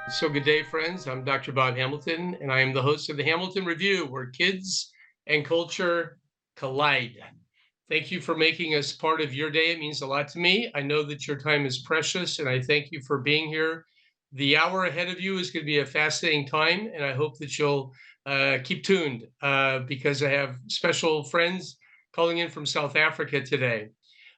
So good day, friends. I'm Dr. Bob Hamilton, and I am the host of the Hamilton Review, where kids and culture collide. Thank you for making us part of your day. It means a lot to me. I know that your time is precious, and I thank you for being here. The hour ahead of you is going to be a fascinating time, and I hope that you'll keep tuned because I have special friends calling in from South Africa today.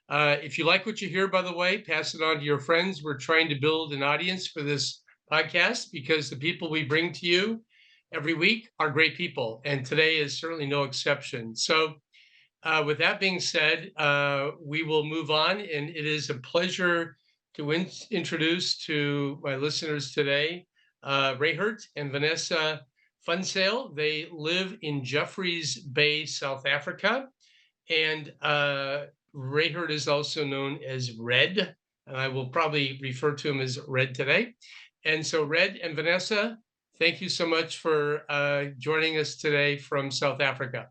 If you like what you hear, by the way, pass it on to your friends. We're trying to build an audience for this podcast because the people we bring to you every week are great people, and today is certainly no exception. So, with that being said, we will move on, and it is a pleasure to introduce to my listeners today Rehgert and Vanessa van Zyl. They live in Jeffreys Bay, South Africa, and Rehgert is also known as Red, and I will probably refer to him as Red today. And so, Red and Vanessa, thank you so much for joining us today from South Africa.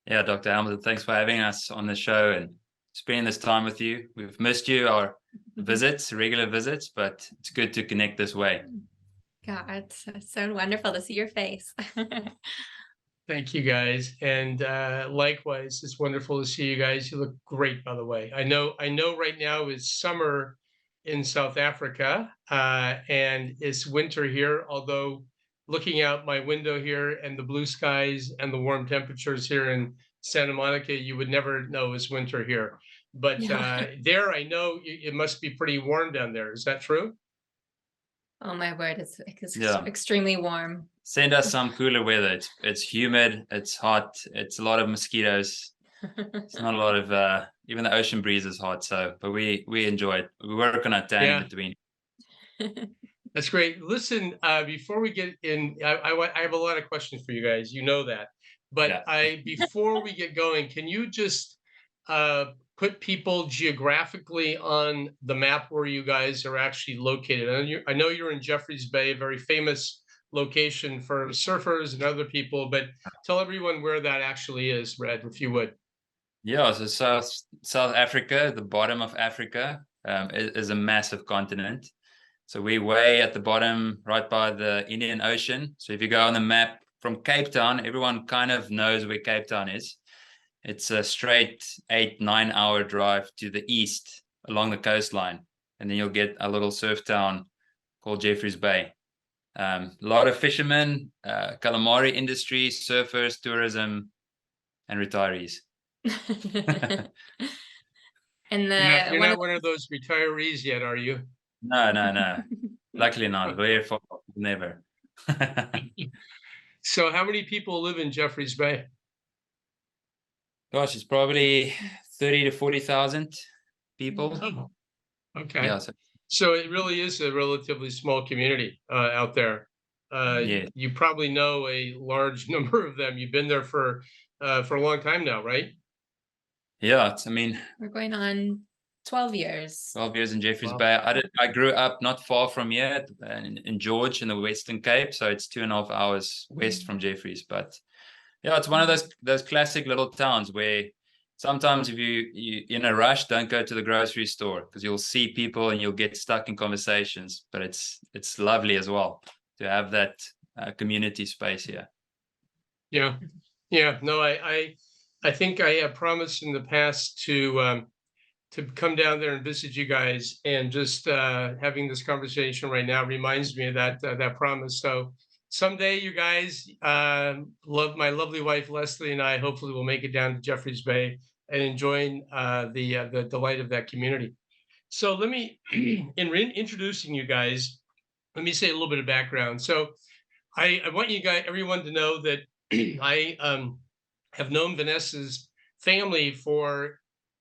Yeah, Dr. Hamilton, thanks for having us on the show and spending this time with you. We've missed you, our visits, regular visits, but it's good to connect this way. God, it's so wonderful to see your face. Thank you, guys, and likewise, it's wonderful to see you guys. You look great, by the way. I know right now is summer in South Africa, and it's winter here. Although looking out my window here and the blue skies and the warm temperatures here in Santa Monica, you would never know it's winter here. But there, I know it must be pretty warm down there. Is that true? Oh my word, it's extremely warm. Send us some cooler weather. It's humid, it's hot, it's a lot of mosquitoes. It's not a lot of even the ocean breeze is hot. So, but we enjoy it. We work on a tan in between. That's great. Listen, before we get in, I have a lot of questions for you guys. You know that, but before we get going, can you just put people geographically on the map where you guys are actually located? I know you're in Jeffreys Bay, a very famous location for surfers and other people, but tell everyone where that actually is, Red, if you would. Yeah, so South Africa, the bottom of Africa, is a massive continent. So we're way at the bottom, right by the Indian Ocean. So if you go on the map from Cape Town, everyone kind of knows where Cape Town is. It's a straight 8-9 hour drive to the east along the coastline. And then you'll get a little surf town called Jeffreys Bay. A lot of fishermen, calamari industry, surfers, tourism, and retirees. And you're not one of those retirees yet, are you? No. Luckily not. Very far, never. So how many people live in Jeffreys Bay? Gosh, it's probably 30 to 40,000 people. Oh, okay. Yeah, so it really is a relatively small community out there. Yeah. You probably know a large number of them. You've been there for a long time now, right? Yeah, we're going on 12 years. 12 years in Jeffreys Bay. I grew up not far from here in George in the Western Cape, so it's 2.5 hours west from Jeffreys. But yeah, it's one of those classic little towns where sometimes if you're in a rush, don't go to the grocery store because you'll see people and you'll get stuck in conversations. But it's lovely as well to have that community space here. Yeah. No, I think I have promised in the past to come down there and visit you guys, and just having this conversation right now reminds me of that promise. So someday, you guys, my lovely wife Leslie and I hopefully will make it down to Jeffreys Bay and enjoying the delight of that community. So let me, in introducing you guys, let me say a little bit of background. So I want everyone to know that I have known Vanessa's family for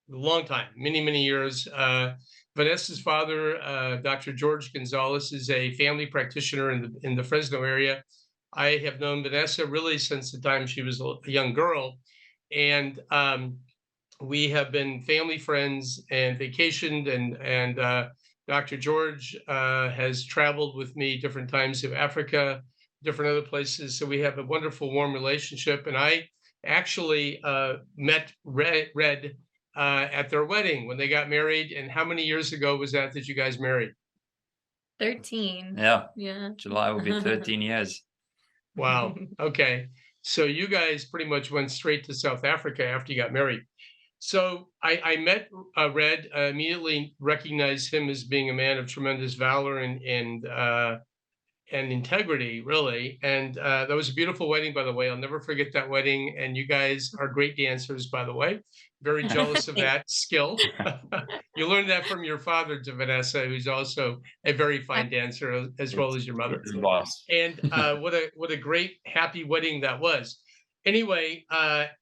a long time, many years. Vanessa's father, Dr. George Gonzalez, is a family practitioner in the Fresno area. I have known Vanessa really since the time she was a young girl, and we have been family friends and vacationed. And Dr. George has traveled with me different times to Africa, different other places. So we have a wonderful, warm relationship. And I actually met Red at their wedding when they got married. And how many years ago was that you guys married? 13. Yeah, Yeah. July will be 13 years. Wow. Okay. So you guys pretty much went straight to South Africa after you got married. So I met Red, immediately recognized him as being a man of tremendous valor and integrity, really. And that was a beautiful wedding, by the way. I'll never forget that wedding. And you guys are great dancers, by the way. Very jealous of that skill. You learned that from your father, to Vanessa, who's also a very fine dancer, as well as your mother. It's the boss. And what a great, happy wedding that was. Anyway,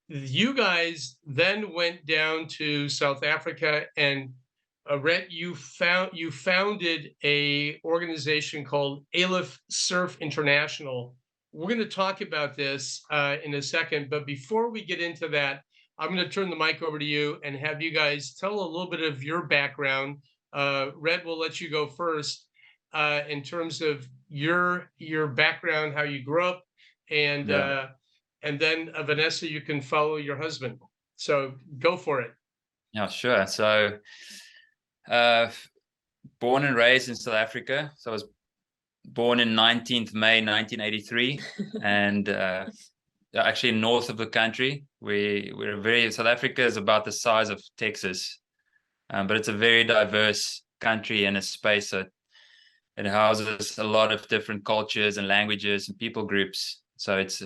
you guys then went down to South Africa, and Rhett, you founded a organization called Aleph Surf International. We're going to talk about this in a second, but before we get into that, I'm going to turn the mic over to you and have you guys tell a little bit of your background. Rhett, we'll let you go first in terms of your background, how you grew up, and then Vanessa, you can follow your husband. So go for it. Yeah, sure. So born and raised in South Africa. So I was born in 19th May 1983, and actually north of the country. South Africa is about the size of Texas, but it's a very diverse country and a space that it houses a lot of different cultures and languages and people groups. So it's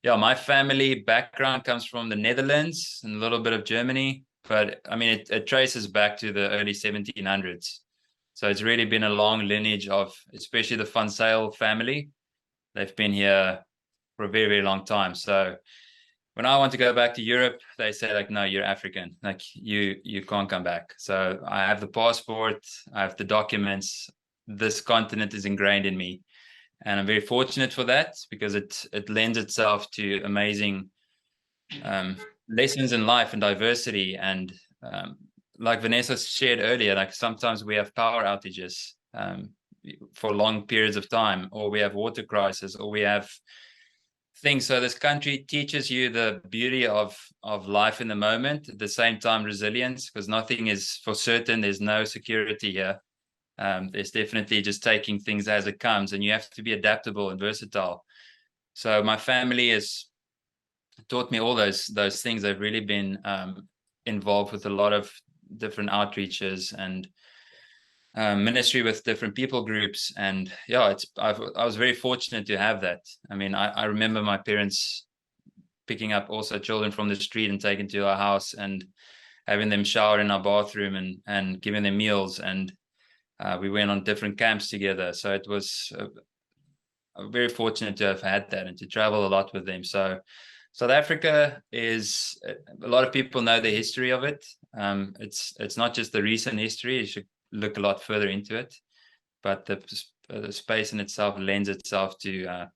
my family background comes from the Netherlands and a little bit of Germany, but I mean it traces back to the early 1700s. So it's really been a long lineage of, especially the Van Zyl family. They've been here for a very, very long time. So when I want to go back to Europe, they say like, no, you're African. Like you can't come back. So I have the passport, I have the documents. This continent is ingrained in me. And I'm very fortunate for that, because it lends itself to amazing lessons in life and diversity. And like Vanessa shared earlier, like sometimes we have power outages for long periods of time, or we have water crisis, or we have things. So this country teaches you the beauty of life in the moment, at the same time resilience, because nothing is for certain. There's no security here. There's definitely just taking things as it comes, and you have to be adaptable and versatile. So my family has taught me all those things. They've really been involved with a lot of different outreaches and ministry with different people groups. And yeah, I was very fortunate to have that. I mean, I remember my parents picking up also children from the street and taking to our house and having them shower in our bathroom and giving them meals. And we went on different camps together. So it was very fortunate to have had that and to travel a lot with them. So South Africa is, a lot of people know the history of it. It's not just the recent history. You should look a lot further into it. But the space in itself lends itself to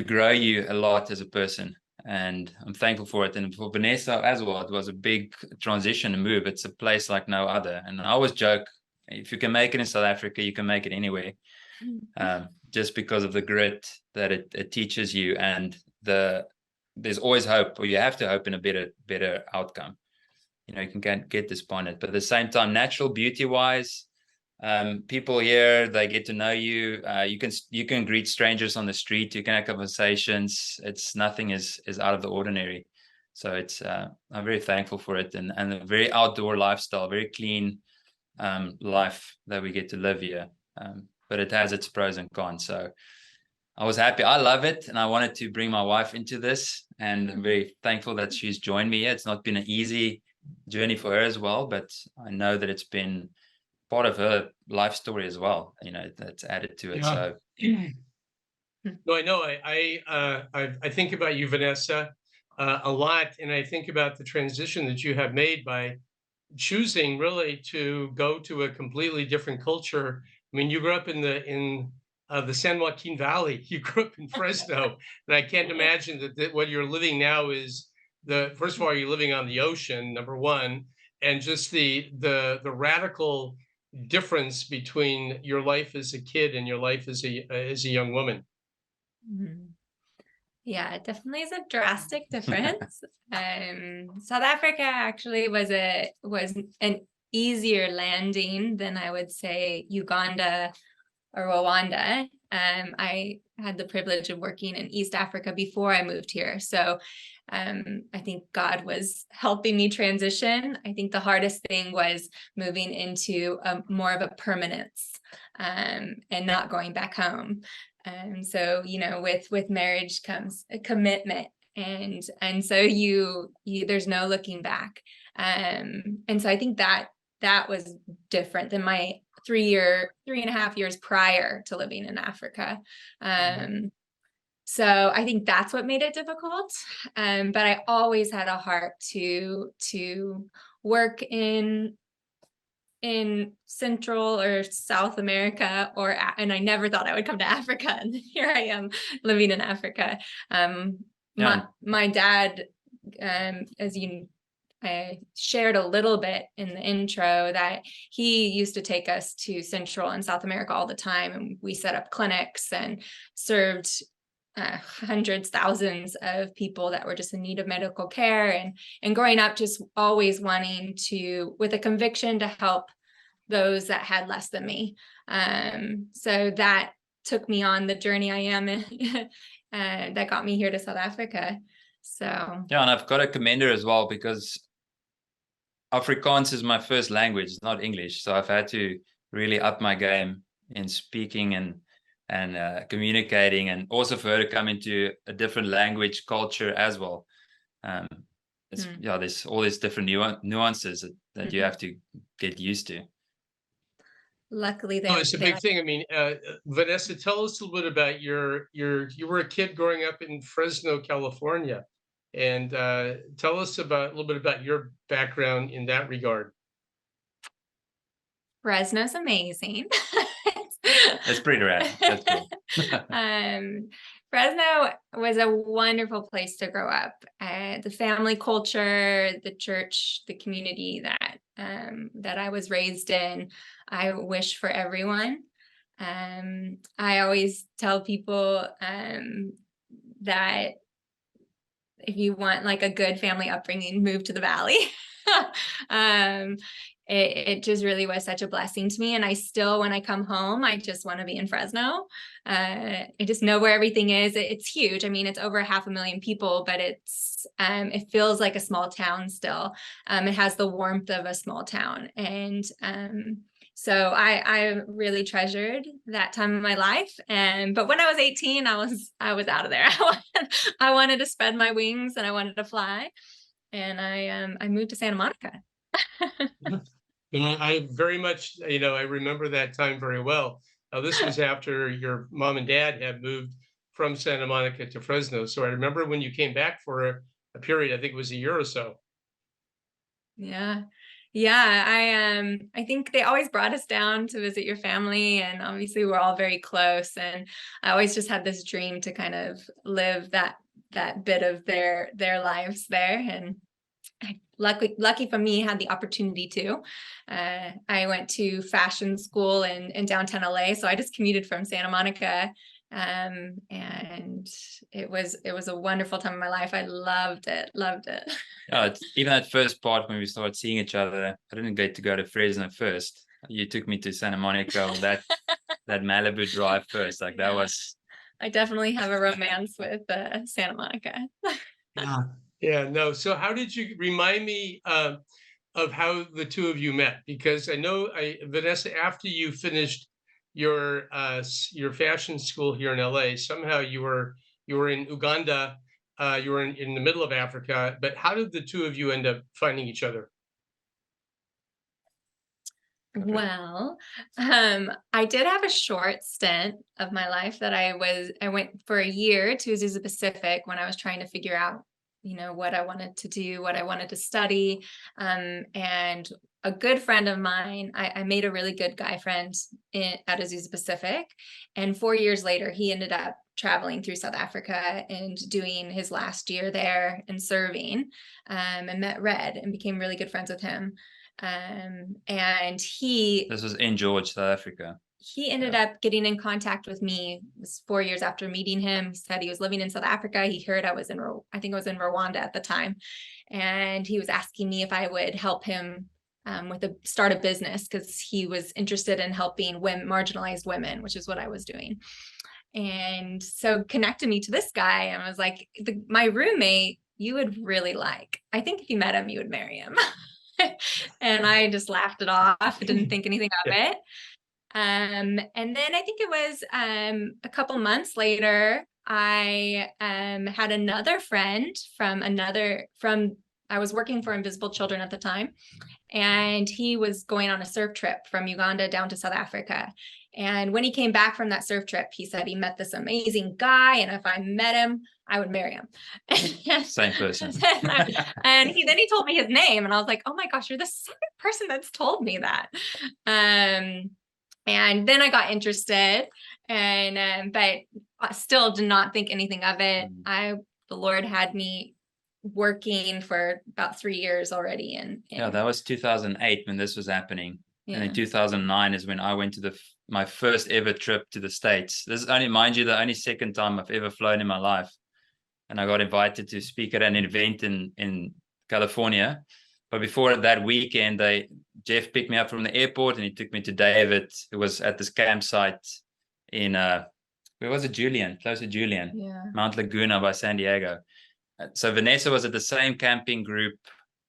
grow you a lot as a person. And I'm thankful for it. And for Vanessa as well, it was a big transition and move. It's a place like no other. And I always joke, if you can make it in South Africa, you can make it anywhere. Just because of the grit that it teaches you, and there's always hope, or you have to hope in a better outcome. You know, you can get disappointed, but at the same time, natural beauty wise, people here, they get to know you. You can greet strangers on the street. You can have conversations. Nothing is out of the ordinary. So I'm very thankful for it, and a very outdoor lifestyle, very clean life that we get to live here. But it has its pros and cons. So I was happy. I love it, and I wanted to bring my wife into this, and I'm very thankful that she's joined me here. It's not been an easy journey for her as well, but I know that it's been part of her life story as well. You know, that's added to it. Yeah. So no, I know. I think about you, Vanessa, a lot, and I think about the transition that you have made by choosing really to go to a completely different culture. I mean, you grew up in the San Joaquin Valley. You grew up in Fresno, and I can't imagine that what you're living now is first of all, you're living on the ocean, number one, and just the radical difference between your life as a kid and your life as a young woman. Yeah, it definitely is a drastic difference. South Africa actually was an easier landing than I would say Uganda or Rwanda. I had the privilege of working in East Africa before I moved here. So I think God was helping me transition. I think the hardest thing was moving into more of a permanence and not going back home. So, you know, with marriage comes a commitment, and so you there's no looking back. And so I think that was different than my 3.5 years prior to living in Africa. So I think that's what made it difficult. But I always had a heart to work in Central or South America, and I never thought I would come to Africa. And here I am living in Africa. My dad, as I shared a little bit in the intro, that he used to take us to Central and South America all the time, and we set up clinics and served hundreds, thousands of people that were just in need of medical care, and growing up just always wanting to, with a conviction, to help those that had less than me. So that took me on the journey I am in, that got me here to South Africa. So yeah, and I've got to commend her as well, because Afrikaans is my first language, it's not English. So I've had to really up my game in speaking and communicating, and also for her to come into a different language culture as well. Yeah, there's all these different nuances that you have to get used to. Luckily, it's a big thing. I mean, Vanessa, tell us a little bit about you were a kid growing up in Fresno, California, and tell us a little bit about your background in that regard. Fresno's amazing. That's pretty rad. That's cool. Fresno was a wonderful place to grow up. The family culture, the church, the community that I was raised in, I wish for everyone. I always tell people that if you want like a good family upbringing, move to the Valley. It just really was such a blessing to me. And I still, when I come home, I just want to be in Fresno. I just know where everything is. It's huge. I mean, it's over 500,000 people, but it feels like a small town still. It has the warmth of a small town. And so I really treasured that time of my life. But when I was 18, I was out of there. I wanted to spread my wings and I wanted to fly. And I moved to Santa Monica. And I very much, I remember that time very well. This was after your mom and dad had moved from Santa Monica to Fresno. So I remember when you came back for a period, I think it was a year or so. Yeah. I think they always brought us down to visit your family, and obviously we're all very close. And I always just had this dream to kind of live that bit of their lives there. And lucky for me, had the opportunity to. I went to fashion school in downtown LA, so I just commuted from Santa Monica, and it was a wonderful time of my life. I loved it. Yeah, even that first part when we started seeing each other, I didn't get to go to Fresno first. You took me to Santa Monica on that Malibu drive first. Like that was. I definitely have a romance with Santa Monica. Yeah, no. So how did you remind me of how the two of you met? Because I know, Vanessa, after you finished your fashion school here in LA, somehow you were in Uganda, you were in the middle of Africa. But how did the two of you end up finding each other? Well, I did have a short stint of my life that I went for a year to Azusa Pacific when I was trying to figure out, what I wanted to do, what I wanted to study. And a good friend of mine, I made a really good guy friend at Azusa Pacific. And 4 years later, he ended up traveling through South Africa and doing his last year there and serving, and met Red and became really good friends with him. And this was in George, South Africa. He ended up getting in contact with me. It was 4 years after meeting him. He said he was living in South Africa. He heard I was in Rwanda at the time. And he was asking me if I would help him start a business because he was interested in helping marginalized women, which is what I was doing. And so connected me to this guy, and I was like, my roommate, you would really like. I think if you met him, you would marry him. And I just laughed it off, didn't think anything of it. And then I think it was a couple months later, I had another friend I was working for Invisible Children at the time, and he was going on a surf trip from Uganda down to South Africa. And when he came back from that surf trip, he said he met this amazing guy, and if I met him, I would marry him. Same person. And then he told me his name, and I was like, oh my gosh, you're the second person that's told me that. And then I got interested, and but I still did not think anything of it. The Lord had me working for about 3 years already. And yeah, that was 2008 when this was happening. Yeah. And in 2009 is when I went to my first ever trip to the States. This is only, mind you, the only second time I've ever flown in my life. And I got invited to speak at an event in California. But before that weekend, Jeff picked me up from the airport and he took me to David, who was at this campsite in, where was it, Julian? Close to Julian. Yeah. Mount Laguna by San Diego. So Vanessa was at the same camping group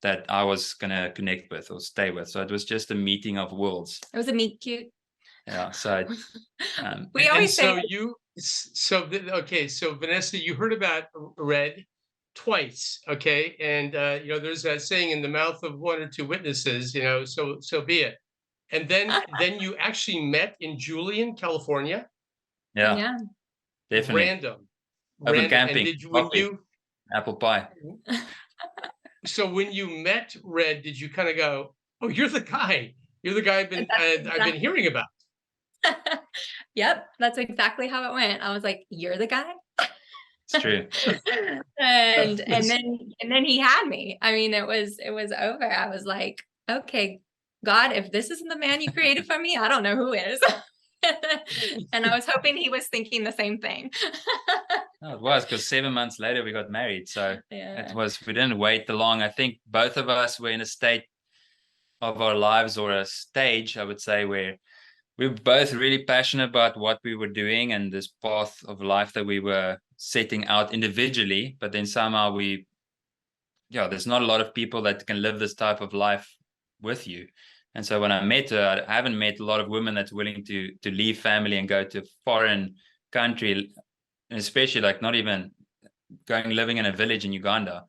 that I was going to connect with or stay with. So it was just a meeting of worlds. It was a meet cute. Yeah. So we always say. So Vanessa, you heard about Red twice, okay? And there's that saying, in the mouth of one or two witnesses, so be it. And then you actually met in Julian, California. Yeah. Definitely. Random. Camping. And apple pie. So when you met Red, did you kind of go, "Oh, you're the guy I've been hearing about"? Yep, that's exactly how it went. I was like, "You're the guy." It's true. and then he had me. I mean, it was over. I was like, "Okay, God, if this isn't the man you created for me, I don't know who is." And I was hoping he was thinking the same thing. No, it was, because 7 months later we got married. So yeah. we didn't wait too long. I think both of us were in a state of our lives, or a stage, I would say, where we were both really passionate about what we were doing and this path of life that we were setting out individually. But then somehow there's not a lot of people that can live this type of life with you. And so when I met her, I haven't met a lot of women that's willing to leave family and go to a foreign country, and especially like not even living in a village in Uganda.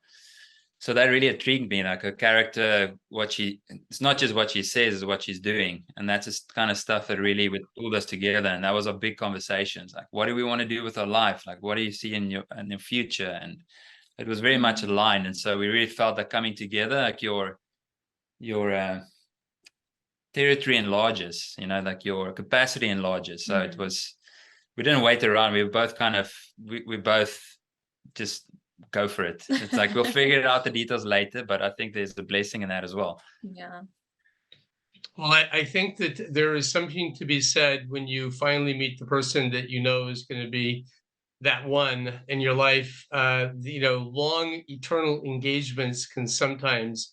So that really intrigued me, like her character, it's not just what she says, it's what she's doing. And that's the kind of stuff that really pulled us together. And that was our big conversations. Like, what do we want to do with our life? Like, what do you see in your future? And it was very much aligned. And so we really felt that coming together, like your territory enlarges, like your capacity enlarges. So it was, we didn't wait around. We were both we both just go for it. It's like, we'll figure out the details later, but I think there's a blessing in that as well. Yeah. Well, I think that there is something to be said when you finally meet the person that is going to be that one in your life. Long eternal engagements can sometimes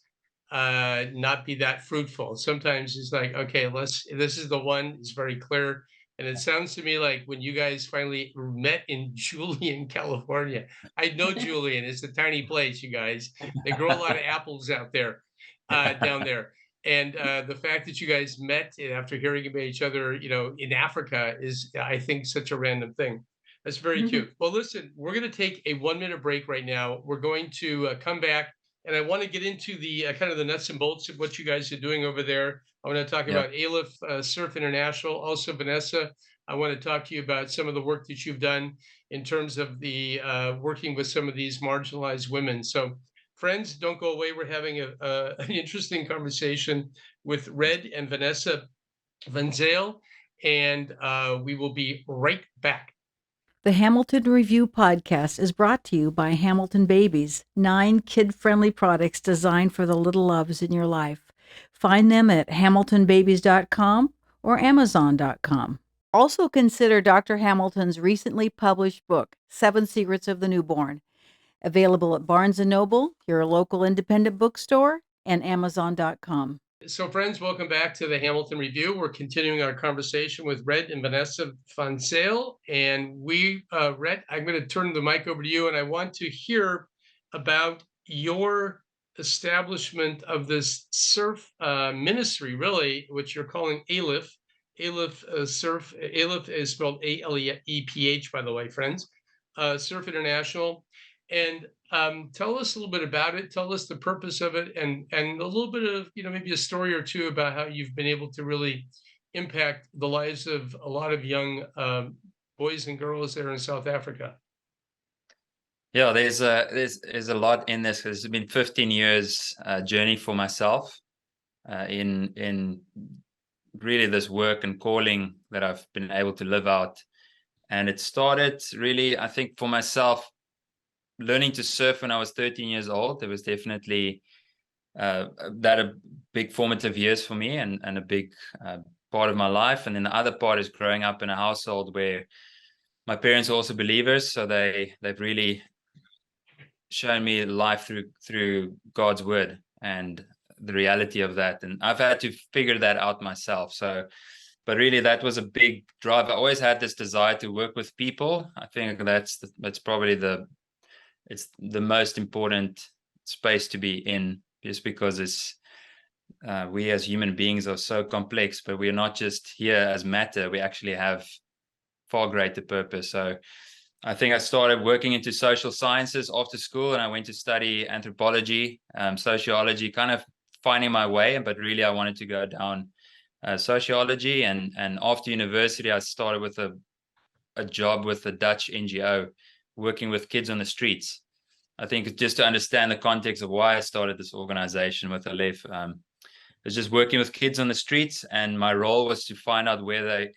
not be that fruitful. Sometimes it's like, okay, this is the one. It's very clear. And it sounds to me like when you guys finally met in Julian, California. I know Julian. It's a tiny place, you guys. They grow a lot of apples out there, down there. And the fact that you guys met after hearing about each other, in Africa is, I think, such a random thing. That's very cute. Well, listen, we're going to take a 1-minute break right now. We're going to come back, and I want to get into the kind of the nuts and bolts of what you guys are doing over there. I want to talk about Aleph Surf International. Also, Vanessa, I want to talk to you about some of the work that you've done in terms of the working with some of these marginalized women. So, friends, don't go away. We're having an interesting conversation with Rehgert and Vanessa van Zyl, and we will be right back. The Hamilton Review podcast is brought to you by Hamilton Babies, 9 kid-friendly products designed for the little loves in your life. Find them at hamiltonbabies.com or amazon.com. Also consider Dr. Hamilton's recently published book, 7 Secrets of the Newborn, available at Barnes & Noble, your local independent bookstore, and amazon.com. So friends, welcome back to the Hamilton Review. We're continuing our conversation with Rehgert and Vanessa van Zyl. And Rhett, I'm going to turn the mic over to you, and I want to hear about your establishment of this surf ministry, really, which you're calling Aleph. Aleph Surf. Aleph is spelled A-L-E-P-H, by the way, friends. Surf International. And tell us a little bit about it. Tell us the purpose of it, and a little bit of, maybe a story or two about how you've been able to really impact the lives of a lot of young boys and girls there in South Africa. Yeah, there's a lot in this, because it's been 15 years journey for myself in really this work and calling that I've been able to live out. And it started really, I think, for myself, learning to surf when I was 13 years old. It was definitely a big formative years for me, and a big part of my life. And then the other part is growing up in a household where my parents are also believers, so they've really shown me life through God's word and the reality of that. And I've had to figure that out myself. But really, that was a big drive. I always had this desire to work with people. I think that's probably it's the most important space to be in, just because we as human beings are so complex, but we're not just here as matter. We actually have far greater purpose. So I think I started working into social sciences after school, and I went to study anthropology, sociology, kind of finding my way. But really, I wanted to go down sociology. And after university, I started with a job with the Dutch NGO, working with kids on the streets. I think just to understand the context of why I started this organization with Aleph, it's just working with kids on the streets, and my role was to find out where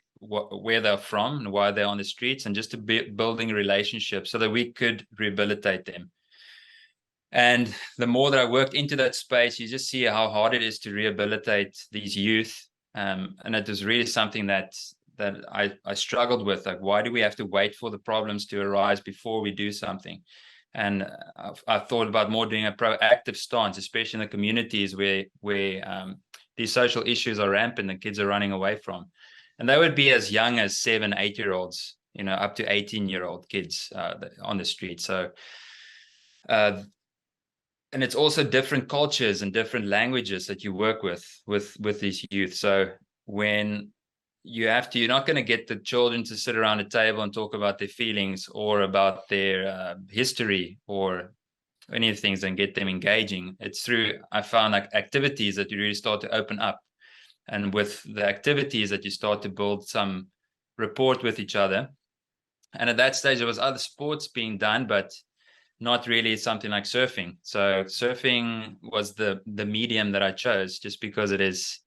they're from and why they're on the streets, and just to be building relationships so that we could rehabilitate them. And the more that I worked into that space, you just see how hard it is to rehabilitate these youth. And it was really something that I struggled with. Like, why do we have to wait for the problems to arise before we do something? And I thought about more doing a proactive stance, especially in the communities where these social issues are rampant and kids are running away from. And they would be as young as 7, 8-year-olds, up to 18-year-old kids on the street. So, and it's also different cultures and different languages that you work with these youth. So when you're not going to get the children to sit around a table and talk about their feelings or about their history or any of the things and get them engaging. It's through, I found, like activities that you really start to open up. And with the activities that you start to build some rapport with each other. And at that stage, there was other sports being done, but not really something like surfing. So surfing was the medium that I chose, just because it is,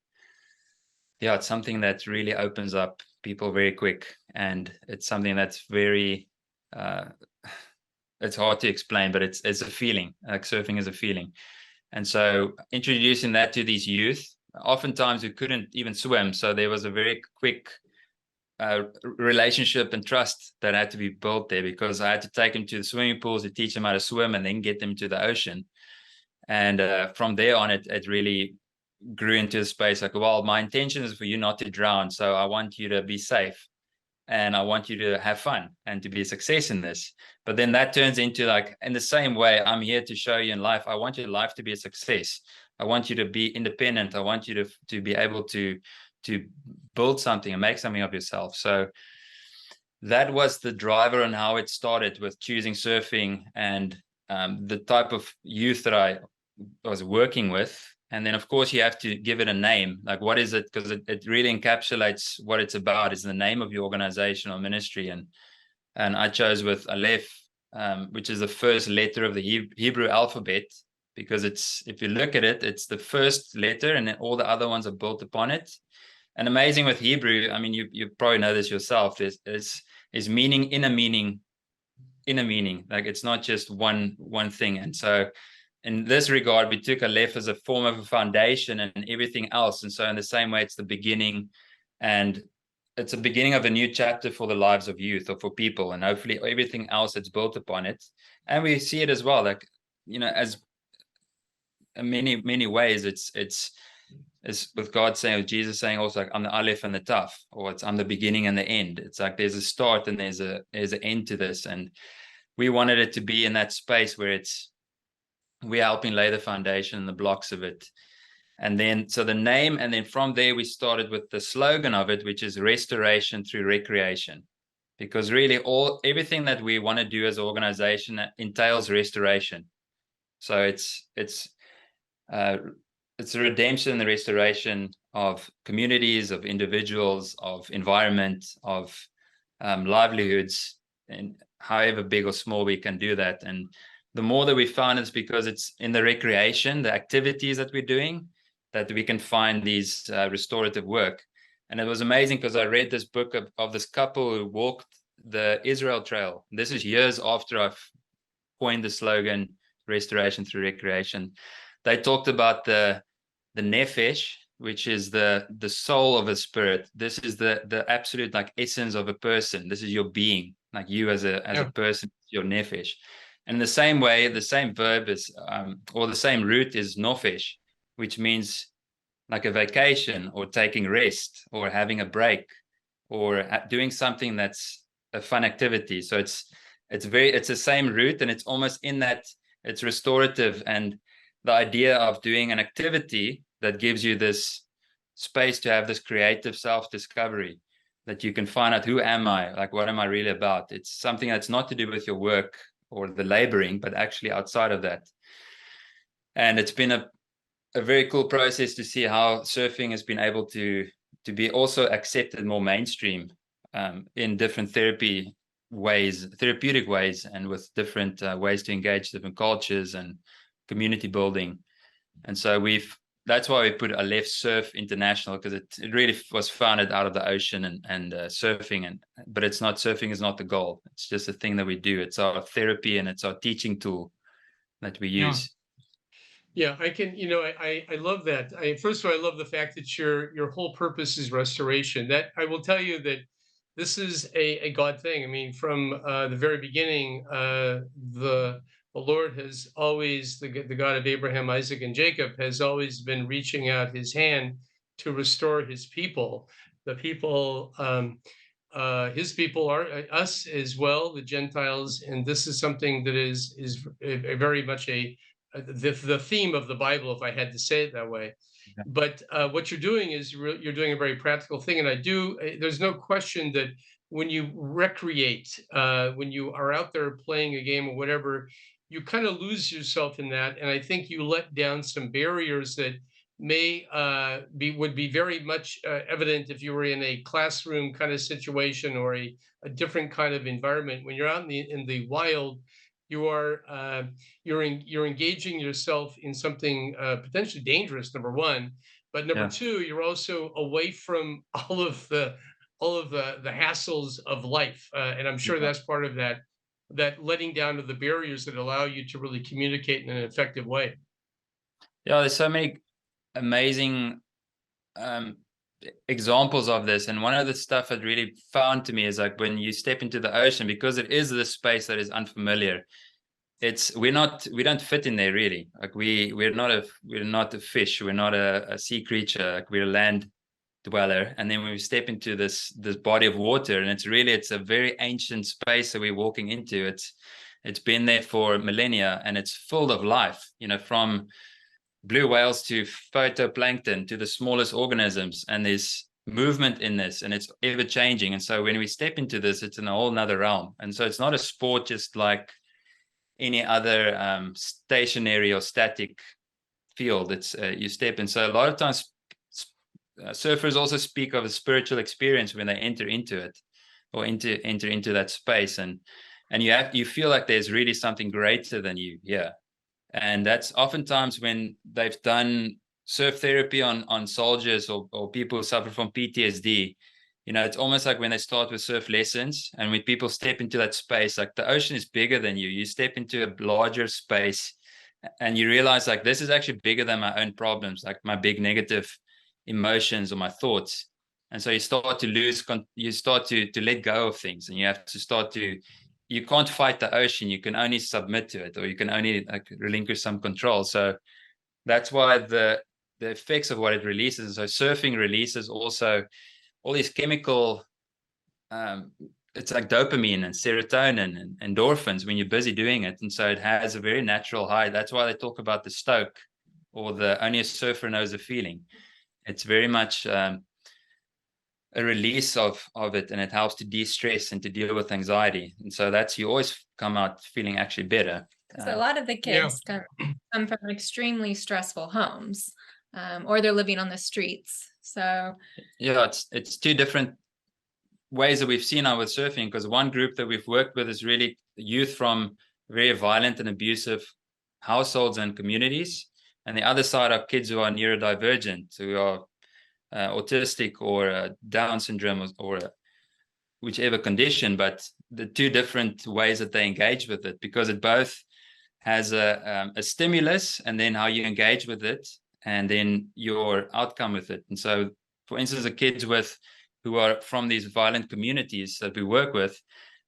it's something that really opens up people very quick. And it's something that's very, it's hard to explain, but it's a feeling. Like, surfing is a feeling. And so introducing that to these youth, oftentimes we couldn't even swim. So there was a very quick relationship and trust that had to be built there, because I had to take them to the swimming pools to teach them how to swim and then get them to the ocean. And from there on, it really grew into a space like, well, my intention is for you not to drown. So I want you to be safe, and I want you to have fun and to be a success in this. But then that turns into, like, in the same way, I'm here to show you in life, I want your life to be a success. I want you to be independent. I want you to be able to build something and make something of yourself. So that was the driver on how it started, with choosing surfing and the type of youth that I was working with. And then, of course, you have to give it a name. Like, what is it? Because it really encapsulates what it's about, is the name of your organization or ministry. And I chose with Aleph, which is the first letter of the Hebrew alphabet, because if you look at it, it's the first letter, and then all the other ones are built upon it. And amazing with Hebrew, I mean, you probably know this yourself, is meaning in a meaning in a meaning. Like, it's not just one thing. And so in this regard, we took Aleph as a form of a foundation and everything else. And so in the same way, it's the beginning, and it's a beginning of a new chapter for the lives of youth, or for people, and hopefully everything else that's built upon it. And we see it as well, like, as in many ways, it's is with God saying, or Jesus saying also, like, I'm the Aleph and the Taf, or I'm the beginning and the end. It's like there's a start and there's an end to this. And we wanted it to be in that space where we're helping lay the foundation and the blocks of it. And then, so the name, and then from there, we started with the slogan of it, which is restoration through recreation. Because really everything that we want to do as an organization entails restoration. So it's a redemption and the restoration of communities, of individuals, of environment, of livelihoods, and however big or small we can do that. And the more that we found is because it's in the recreation, the activities that we're doing, that we can find these restorative work. And it was amazing because I read this book of this couple who walked the Israel Trail. This is years after I've coined the slogan, restoration through recreation. They talked about the nefesh, which is the soul of a spirit. This is the absolute like essence of a person. This is your being, like you as a person, your nefesh. And in the same way, the same verb is, or the same root is nofesh, which means like a vacation or taking rest or having a break or doing something that's a fun activity. So it's the same root, and it's almost in that it's restorative, and the idea of doing an activity that gives you this space to have this creative self-discovery, that you can find out, who am I? Like, what am I really about? It's something that's not to do with your work or the laboring, but actually outside of that. And it's been a very cool process to see how surfing has been able to be also accepted more mainstream in different therapeutic ways, and with different ways to engage different cultures and community building. And so that's why we put Aleph Surf International, because it really was founded out of the ocean and surfing, but it's not, surfing is not the goal. It's just a thing that we do. It's our therapy and it's our teaching tool that we use. Yeah, I can, I love that. First of all, I love the fact that your whole purpose is restoration. That I will tell you that this is a God thing. I mean, from the very beginning, the Lord has always, the God of Abraham, Isaac, and Jacob, has always been reaching out his hand to restore his people. The people, his people are us as well, the Gentiles, and this is something that is very much the theme of the Bible, if I had to say it that way. Yeah. But what you're doing is you're doing a very practical thing. And there's no question that when you recreate, when you are out there playing a game or whatever, you kind of lose yourself in that. And I think you let down some barriers that may would be very much evident if you were in a classroom kind of situation or a different kind of environment. When you're out in the wild, you're engaging yourself in something potentially dangerous, number one, but number two, you're also away from all of the hassles of life, and I'm sure that's part of that letting down of the barriers that allow you to really communicate in an effective way. Yeah, there's so many amazing examples of this, and one of the stuff that really found to me is like when you step into the ocean, because it is this space that is unfamiliar. We don't fit in there really. Like we're not a fish, we're not a sea creature, like we're a land dweller. And then when we step into this body of water, and it's a very ancient space that we're walking into. It's been there for millennia, and it's full of life, from blue whales to phytoplankton to the smallest organisms, and there's movement in this, and it's ever changing. And so when we step into this, it's in a whole nother realm. And so it's not a sport just like any other stationary or static field. It's you step in. So a lot of times surfers also speak of a spiritual experience when they enter into it, or enter into that space, and you feel like there's really something greater than you here. And that's oftentimes when they've done surf therapy on soldiers or people who suffer from PTSD. It's almost like when they start with surf lessons, and when people step into that space, like the ocean is bigger than you. You step into a larger space, and you realize like this is actually bigger than my own problems, like my big negative emotions or my thoughts. And so you start to let go of things, and you have to you can't fight the ocean. You can only submit to it, or you can only like relinquish some control. So that's why the the effects of what it releases. So surfing releases also all these chemical, it's like dopamine and serotonin and endorphins when you're busy doing it. And so it has a very natural high. That's why they talk about the stoke, or the only a surfer knows the feeling. It's very much a release of it, and it helps to de-stress and to deal with anxiety. And so that's, you always come out feeling actually better. Because a lot of the kids come from extremely stressful homes, or they're living on the streets. So yeah, it's two different ways that we've seen now with surfing, because one group that we've worked with is really youth from very violent and abusive households and communities, and the other side are kids who are neurodivergent, who are autistic or Down syndrome or whichever condition. But the two different ways that they engage with it, because it both has a stimulus, and then how you engage with it, and then your outcome with it. And so, for instance, the kids who are from these violent communities that we work with,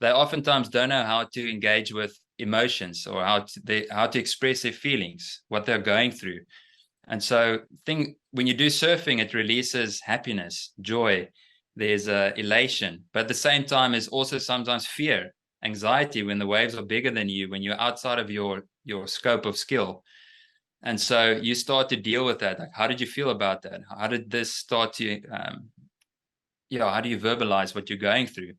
they oftentimes don't know how to engage with emotions, or how to express their feelings, what they're going through. And so when you do surfing, it releases happiness, joy, there's elation, but at the same time is also sometimes fear, anxiety when the waves are bigger than you, when you're outside of your scope of skill. And so you start to deal with that. Like, how did you feel about that? How did this start to how do you verbalize what you're going through?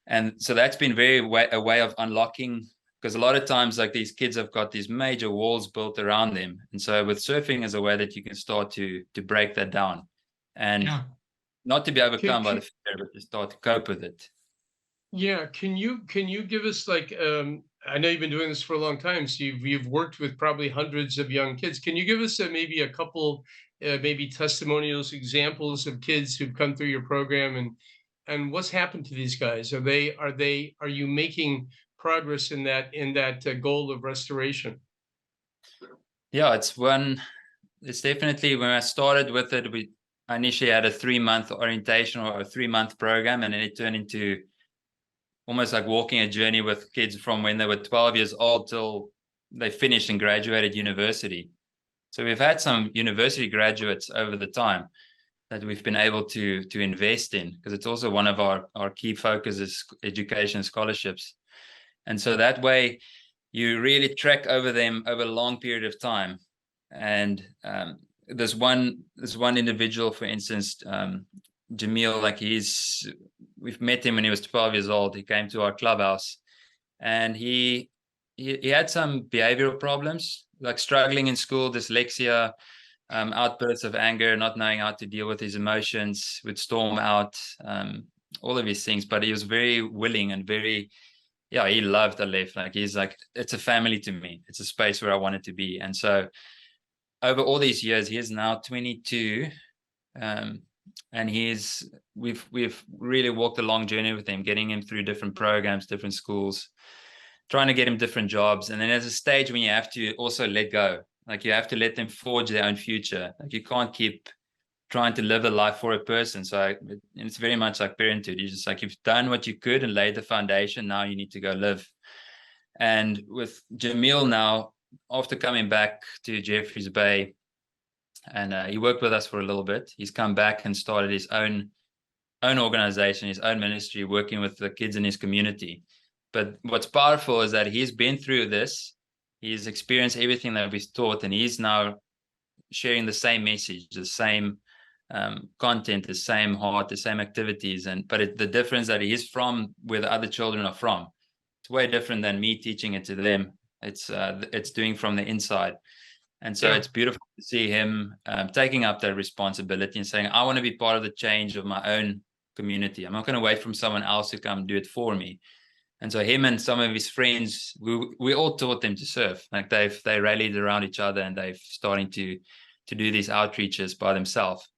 And so that's been a way of unlocking, because a lot of times, like, these kids have got these major walls built around them. And so with surfing is a way that you can start to break that down, and not to be overcome by the fear, but to start to cope with it. Yeah, can you give us, like, I know you've been doing this for a long time, so you've worked with probably hundreds of young kids. Can you give us maybe a couple maybe testimonials, examples of kids who've come through your program, and what's happened to these guys? Are you making progress in that goal of restoration? Yeah, it's definitely, when I started with it, I initially had a 3-month orientation or a 3-month program, and then it turned into almost like walking a journey with kids from when they were 12 years old till they finished and graduated university. So we've had some university graduates over the time that we've been able to invest in, because it's also one of our key focuses, education scholarships. And so that way you really track over them over a long period of time. And there's one individual, for instance, Jamil, like, we've met him when he was 12 years old. He came to our clubhouse, and he had some behavioral problems, like struggling in school, dyslexia, outbursts of anger, not knowing how to deal with his emotions, would storm out, all of these things. But he was very willing and he loved Aleph. Like, he's like, it's a family to me. It's a space where I wanted to be. And so over all these years, he is now 22, and we've really walked a long journey with him, getting him through different programs, different schools, trying to get him different jobs. And then there's a stage when you have to also let go. Like, you have to let them forge their own future. Like, you can't keep trying to live a life for a person. So it's very much like parenthood. You just, like, you've done what you could and laid the foundation. Now you need to go live. And with Jamil now, after coming back to Jeffreys Bay, and he worked with us for a little bit, he's come back and started his own organization, his own ministry, working with the kids in his community. But what's powerful is that he's been through this. He's experienced everything that we've taught, and he's now sharing the same message, the same content, the same heart, the same activities. But the difference that he's from where the other children are from, it's way different than me teaching it to them. It's doing from the inside. And so it's beautiful to see him taking up that responsibility and saying, I want to be part of the change of my own community. I'm not going to wait from someone else to come do it for me. And so him and some of his friends, we all taught them to surf. Like, they rallied around each other, and they're starting to do these outreaches by themselves.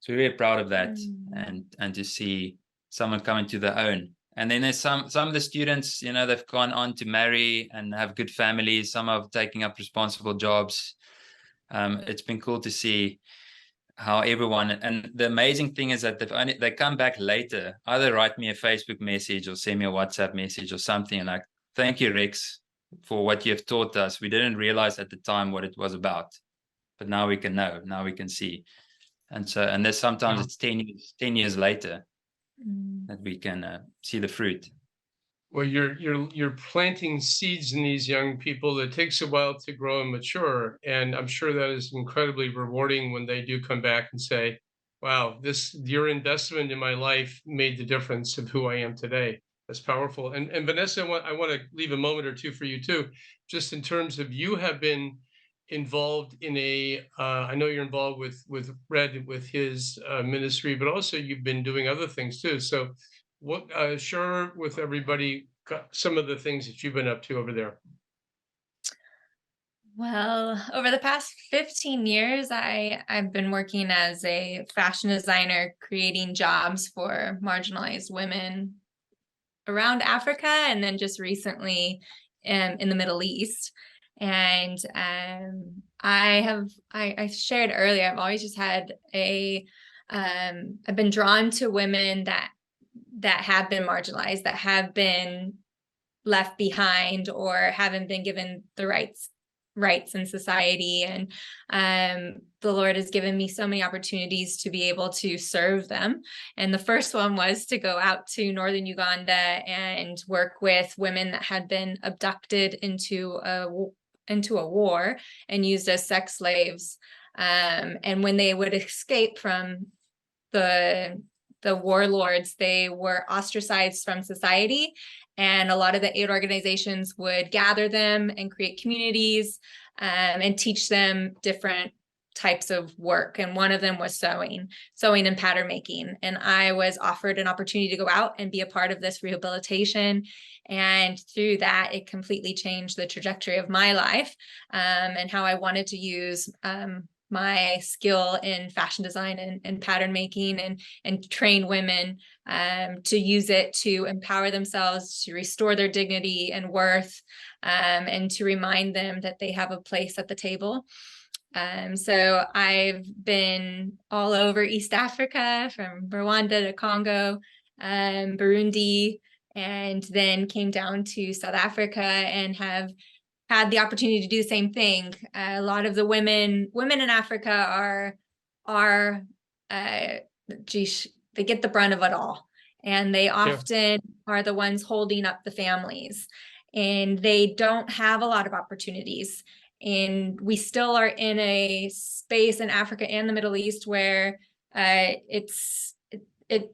So we're really proud of that, and to see someone coming to their own. And then there's some of the students, they've gone on to marry and have good families. Some are taking up responsible jobs. It's been cool to see how everyone, and the amazing thing is that they come back later, either write me a Facebook message or send me a WhatsApp message or something, like, thank you, Rex, for what you have taught us. We didn't realize at the time what it was about. but now we can know, now we can see. And so, and there's sometimes it's 10 years later that we can see the fruit. Well, you're planting seeds in these young people. It takes a while to grow and mature, and I'm sure that is incredibly rewarding when they do come back and say, "Wow, your investment in my life made the difference of who I am today." That's powerful. And Vanessa, I want to leave a moment or two for you too, just in terms of you have been involved in I know you're involved with Red with his ministry, but also you've been doing other things too. So share with everybody some of the things that you've been up to over there. Well, over the past 15 years, I've been working as a fashion designer, creating jobs for marginalized women around Africa, and then just recently in the Middle East. And I shared earlier, I've always just had I've been drawn to women that have been marginalized, that have been left behind, or haven't been given the rights in society. And the Lord has given me so many opportunities to be able to serve them. And the first one was to go out to northern Uganda and work with women that had been abducted into a war and used as sex slaves. And when they would escape from the warlords, they were ostracized from society. And a lot of the aid organizations would gather them and create communities and teach them different types of work. And one of them was sewing and pattern making. And I was offered an opportunity to go out and be a part of this rehabilitation. And through that, it completely changed the trajectory of my life and how I wanted to use my skill in fashion design and pattern making and train women to use it to empower themselves, to restore their dignity and worth, and to remind them that they have a place at the table. So I've been all over East Africa, from Rwanda to Congo, Burundi, and then came down to South Africa and have had the opportunity to do the same thing. A lot of the women in Africa they get the brunt of it all. And they often are the ones holding up the families. And they don't have a lot of opportunities. And we still are in a space in Africa and the Middle East where it's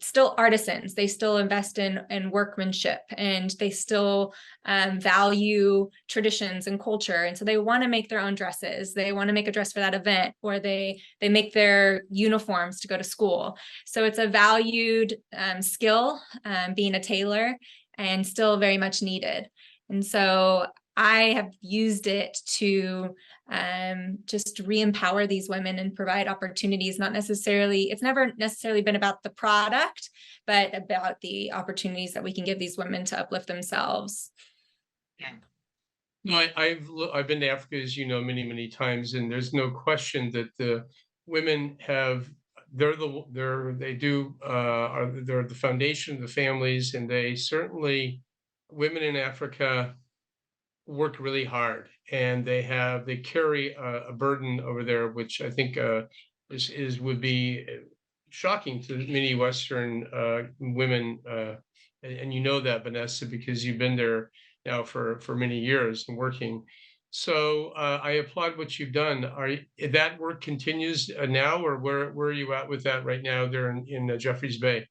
still artisans. They still invest in workmanship, and they still value traditions and culture. And so they want to make their own dresses. They want to make a dress for that event, or they make their uniforms to go to school. So it's a valued skill, being a tailor, and still very much needed. And so I have used it to just re-empower these women and provide opportunities. It's never necessarily been about the product, but about the opportunities that we can give these women to uplift themselves. No, I've been to Africa, as you know, many times, and there's no question that the women they're the foundation of the families, and they certainly, women in Africa work really hard, and they carry a burden over there, which I think would be shocking to many Western women, and you know that, Vanessa, because you've been there now for many years and working. So I applaud what you've done. That work continues now, or where are you at with that right now there in Jeffreys Bay?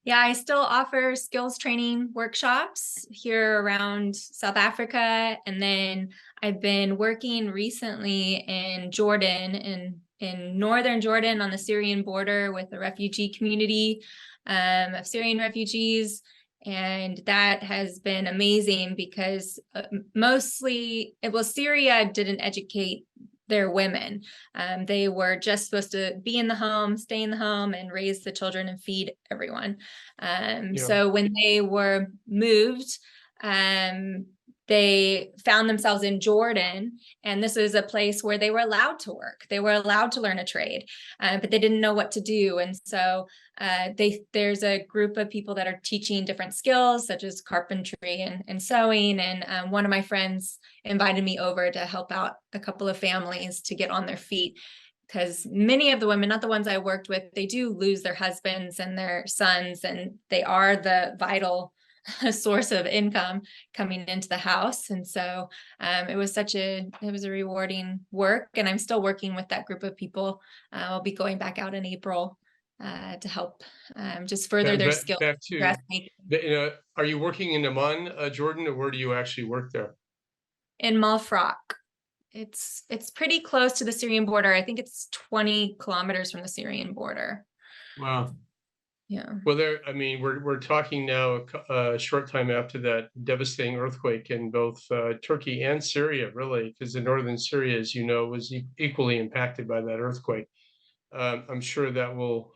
Yeah, I still offer skills training workshops here around South Africa. And then I've been working recently in Jordan, in northern Jordan on the Syrian border with the refugee community of Syrian refugees. And that has been amazing because Syria didn't educate their women. They were just supposed to be in the home, stay in the home, and raise the children and feed everyone. So when they were moved, they found themselves in Jordan, and this is a place where they were allowed to work. They were allowed to learn a trade, but they didn't know what to do. And so there's a group of people that are teaching different skills, such as carpentry and sewing. And one of my friends invited me over to help out a couple of families to get on their feet, because many of the women, not the ones I worked with, they do lose their husbands and their sons, and they are the vital source of income coming into the house. And so it was a rewarding work, and I'm still working with that group of people. I'll be going back out in April to help just further their skills. Back to, are you working in Amman, Jordan, or where do you actually work there? In Malfrock. It's pretty close to the Syrian border. I think it's 20 kilometers from the Syrian border. Wow. Yeah. Well, we're talking now a short time after that devastating earthquake in both Turkey and Syria, really, because the northern Syria, as you know, was equally impacted by that earthquake. I'm sure that will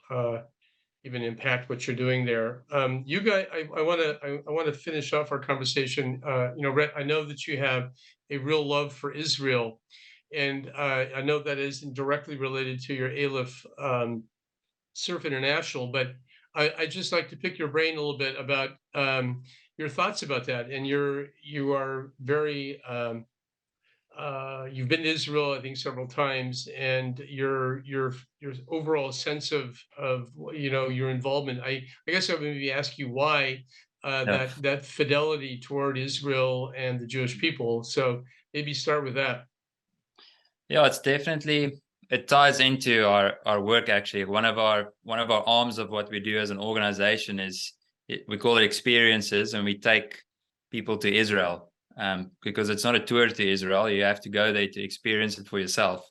even impact what you're doing there. You guys, I want to finish off our conversation. Rhett, I know that you have a real love for Israel, and I know that isn't directly related to your Aleph Surf International, but I'd just like to pick your brain a little bit about your thoughts about that. And you are very you've been to Israel, I think, several times, and your overall sense of your involvement. I guess I would maybe ask you why that fidelity toward Israel and the Jewish people. So maybe start with that. Yeah, it's definitely, it ties into our work. Actually, one of our arms of what we do as an organization is we call it experiences, and we take people to Israel. Because it's not a tour to Israel. You have to go there to experience it for yourself,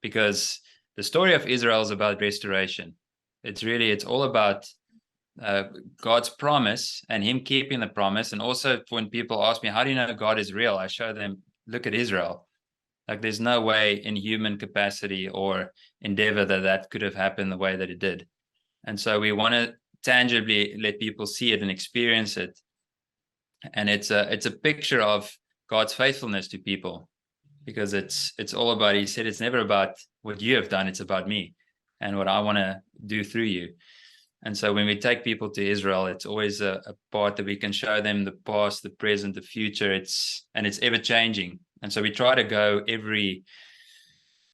because the story of Israel is about restoration. It's all about God's promise and him keeping the promise. And also, when people ask me, how do you know God is real? I show them, look at Israel. Like, there's no way in human capacity or endeavor that could have happened the way that it did. And so we want to tangibly let people see it and experience it. And it's a picture of God's faithfulness to people, because it's all about, he said, it's never about what you have done, it's about me and what I want to do through you. And so when we take people to Israel, it's always a part that we can show them the past, the present, the future. It's ever changing. And so we try to go every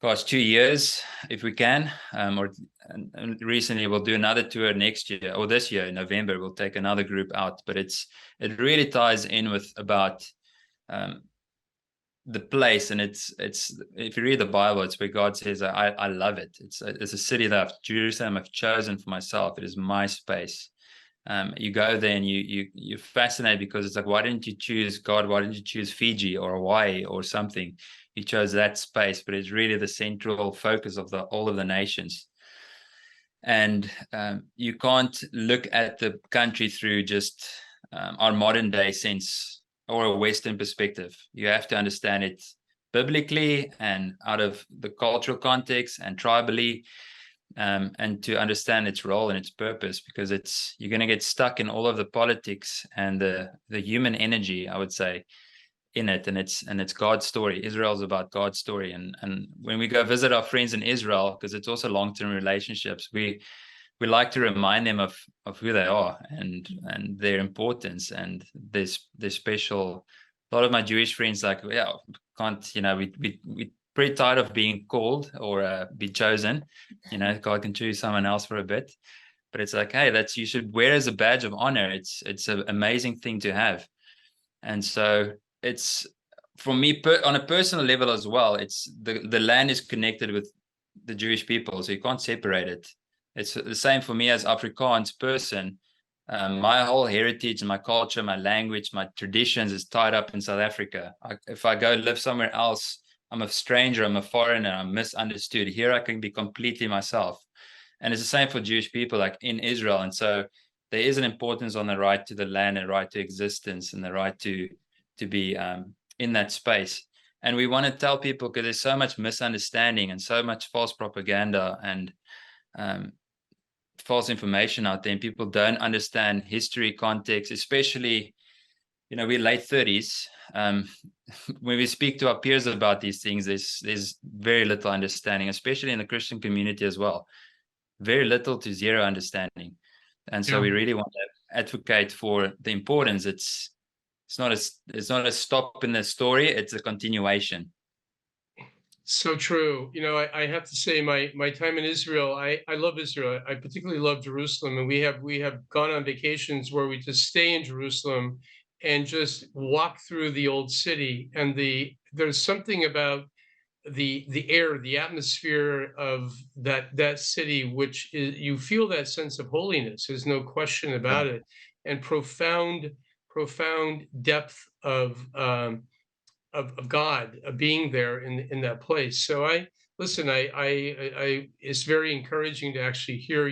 2 years if we can, and recently we'll do another tour next year, or this year in November we'll take another group out. But it really ties in with about the place, and it's if you read the Bible, it's where God says, I love it. It's a city that Jerusalem I've chosen for myself. It is my space. You go there and you're fascinated, because it's like, why didn't you choose God? Why didn't you choose Fiji or Hawaii or something? You chose that space, but it's really the central focus of all of the nations. And you can't look at the country through just our modern day sense or a Western perspective. You have to understand it biblically and out of the cultural context and tribally, and to understand its role and its purpose, because you're going to get stuck in all of the politics and the human energy, I would say, in it. And it's God's story. Israel's about God's story. And when we go visit our friends in Israel, because it's also long-term relationships, we like to remind them of who they are and their importance and their special. A lot of my Jewish friends like, yeah, can't, we pretty tired of being called or be chosen. God can choose someone else for a bit. But it's like, hey, you should wear as a badge of honor. It's an amazing thing to have. And so it's, for me, on a personal level as well, it's the land is connected with the Jewish people, so you can't separate it. It's the same for me as Afrikaans person. My whole heritage, my culture, my language, my traditions is tied up in South Africa. If I go live somewhere else, I'm a stranger, I'm a foreigner, I'm misunderstood. Here I can be completely myself. And it's the same for Jewish people, like in Israel. And so there is an importance on the right to the land and right to existence and the right to be in that space. And we want to tell people, because there's so much misunderstanding and so much false propaganda and false information out there, and people don't understand history, context, especially we're late 30s. When we speak to our peers about these things, there's very little understanding, especially in the Christian community as well. Very little to zero understanding. And so we really want to advocate for the importance. It's not a stop in the story, it's a continuation. So true. I have to say my time in Israel, I love Israel. I particularly love Jerusalem. And we have gone on vacations where we just stay in Jerusalem and just walk through the old city. And there's something about the air, the atmosphere of that city, which is, you feel that sense of holiness. There's no question about it. And profound depth of God being there in that place. So I it's very encouraging to actually hear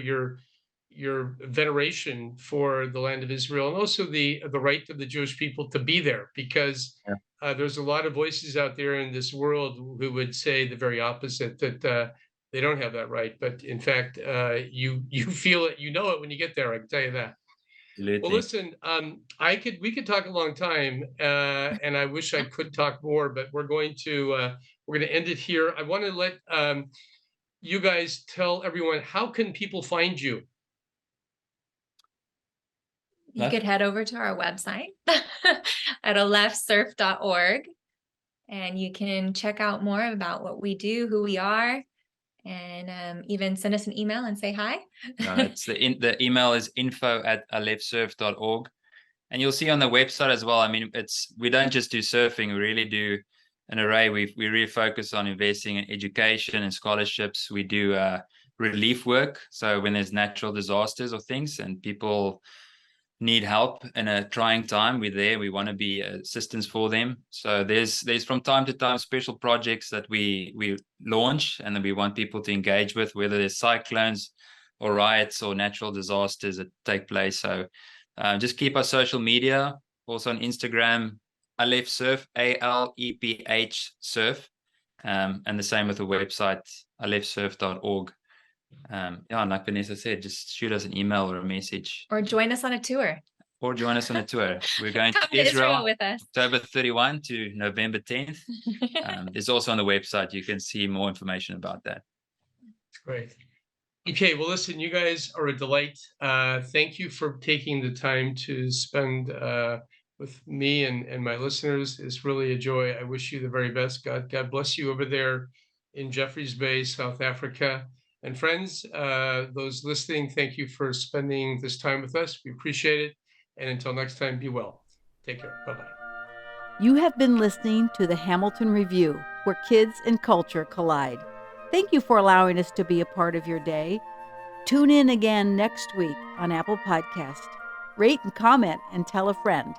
your veneration for the land of Israel, and also the right of the Jewish people to be there, because there's a lot of voices out there in this world who would say the very opposite, that they don't have that right. But in fact, you feel it, it when you get there. I can tell you that. Well, listen, we could talk a long time, and I wish I could talk more, but we're going to end it here. I want to let you guys tell everyone, how can people find you? You could head over to our website at alephsurf.org, and you can check out more about what we do, who we are, and even send us an email and say hi. It's the email is info@alephsurf.org, and you'll see on the website as well. I mean, we don't just do surfing; we really do an array. We really focus on investing in education and scholarships. We do relief work. So when there's natural disasters or things, and people need help in a trying time, we're there. We want to be assistance for them. So there's from time to time special projects that we launch and that we want people to engage with, whether there's cyclones or riots or natural disasters that take place. So just keep our social media, also on Instagram, Aleph Surf, ALEPH Surf, and the same with the website, alephsurf.org. And like Vanessa said, just shoot us an email or a message. Or join us on a tour. We're going to Israel with us. October 31 to November 10th. It's also on the website. You can see more information about that. Great. Okay, well, listen, you guys are a delight. Thank you for taking the time to spend with me and my listeners. It's really a joy. I wish you the very best. God bless you over there in Jeffreys Bay, South Africa. And friends, those listening, thank you for spending this time with us. We appreciate it. And until next time, be well. Take care. Bye-bye. You have been listening to the Hamilton Review, where kids and culture collide. Thank you for allowing us to be a part of your day. Tune in again next week on Apple Podcast. Rate and comment and tell a friend.